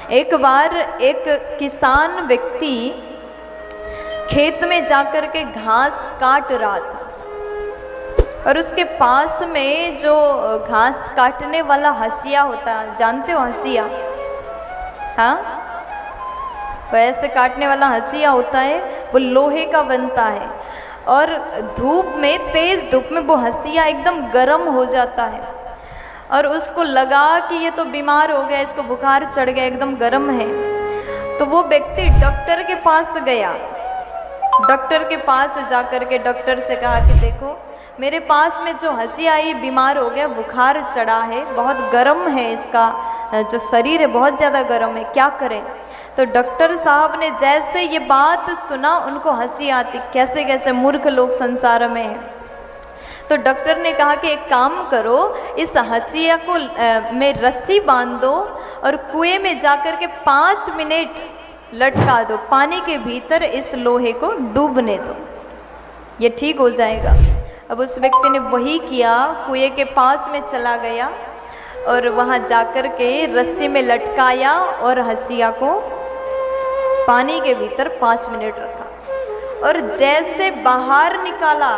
एक बार एक किसान व्यक्ति खेत में जाकर के घास काट रहा था और उसके पास में जो घास काटने वाला हंसिया होता है, जानते हो हंसिया? हाँ, वैसे काटने वाला हंसिया होता है, वो लोहे का बनता है और धूप में, तेज धूप में वो हंसिया एकदम गर्म हो जाता है और उसको लगा कि ये तो बीमार हो गया, इसको बुखार चढ़ गया, एकदम गर्म है। तो वो व्यक्ति डॉक्टर के पास गया। डॉक्टर के पास जाकर के डॉक्टर से कहा कि देखो, मेरे पास में जो हंसिया आई बीमार हो गया, बुखार चढ़ा है, बहुत गर्म है, इसका जो शरीर है बहुत ज़्यादा गर्म है, क्या करें? तो डॉक्टर साहब ने जैसे ये बात सुना, उनको हंसी आती, कैसे कैसे मूर्ख लोग संसार में हैं। तो डॉक्टर ने कहा कि एक काम करो, इस हंसिया को में रस्सी बांध दो और कुएं में जाकर के 5 मिनट लटका दो, पानी के भीतर इस लोहे को डूबने दो, ये ठीक हो जाएगा। अब उस व्यक्ति ने वही किया, कुएं के पास में चला गया और वहाँ जाकर के रस्सी में लटकाया और हंसिया को पानी के भीतर 5 मिनट रखा और जैसे बाहर निकाला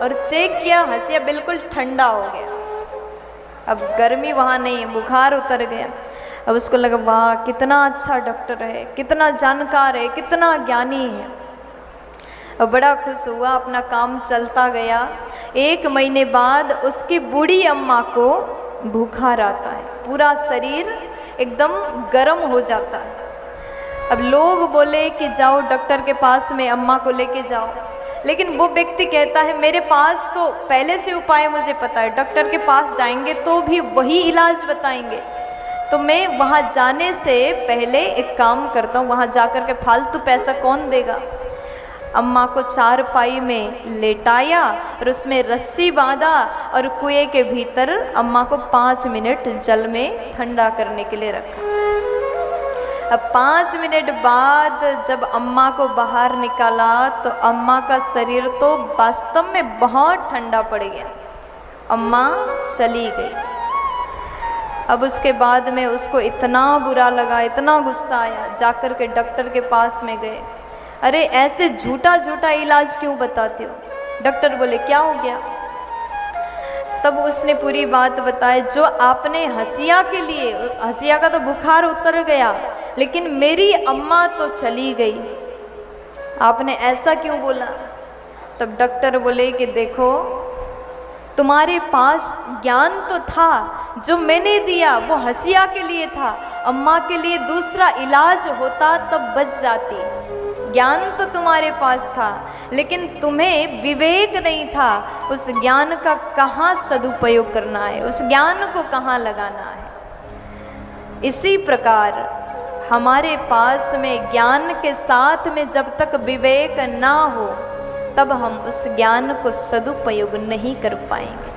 और चेक किया, हंसिया बिल्कुल ठंडा हो गया। अब गर्मी वहाँ नहीं है, बुखार उतर गया। अब उसको लगा, वाह कितना अच्छा डॉक्टर है, कितना जानकार है, कितना ज्ञानी है। अब बड़ा खुश हुआ, अपना काम चलता गया। 1 महीने बाद उसकी बूढ़ी अम्मा को बुखार आता है, पूरा शरीर एकदम गर्म हो जाता है। अब लोग बोले कि जाओ डॉक्टर के पास में अम्मा को लेके जाओ, लेकिन वो व्यक्ति कहता है मेरे पास तो पहले से उपाय मुझे पता है, डॉक्टर के पास जाएंगे तो भी वही इलाज बताएंगे, तो मैं वहाँ जाने से पहले एक काम करता हूँ, वहाँ जाकर के फालतू पैसा कौन देगा। अम्मा को चारपाई में लेटाया और उसमें रस्सी बांधा और कुएं के भीतर अम्मा को 5 मिनट जल में ठंडा करने के लिए रखा। अब 5 मिनट बाद जब अम्मा को बाहर निकाला तो अम्मा का शरीर तो वास्तव में बहुत ठंडा पड़ गया, अम्मा चली गई। अब उसके बाद में उसको इतना बुरा लगा, इतना गुस्सा आया, जाकर के डॉक्टर के पास में गए। अरे ऐसे झूठा झूठा इलाज क्यों बताते हो? डॉक्टर बोले क्या हो गया? तब उसने पूरी बात बताई, जो आपने हंसिया के लिए, हंसिया का तो बुखार उतर गया लेकिन मेरी अम्मा तो चली गई, आपने ऐसा क्यों बोला? तब डॉक्टर बोले कि देखो, तुम्हारे पास ज्ञान तो था, जो मैंने दिया वो हंसिया के लिए था, अम्मा के लिए दूसरा इलाज होता तब बच जाती। ज्ञान तो तुम्हारे पास था लेकिन तुम्हें विवेक नहीं था, उस ज्ञान का कहाँ सदुपयोग करना है, उस ज्ञान को कहाँ लगाना है। इसी प्रकार हमारे पास में ज्ञान के साथ में जब तक विवेक ना हो तब हम उस ज्ञान को सदुपयोग नहीं कर पाएंगे।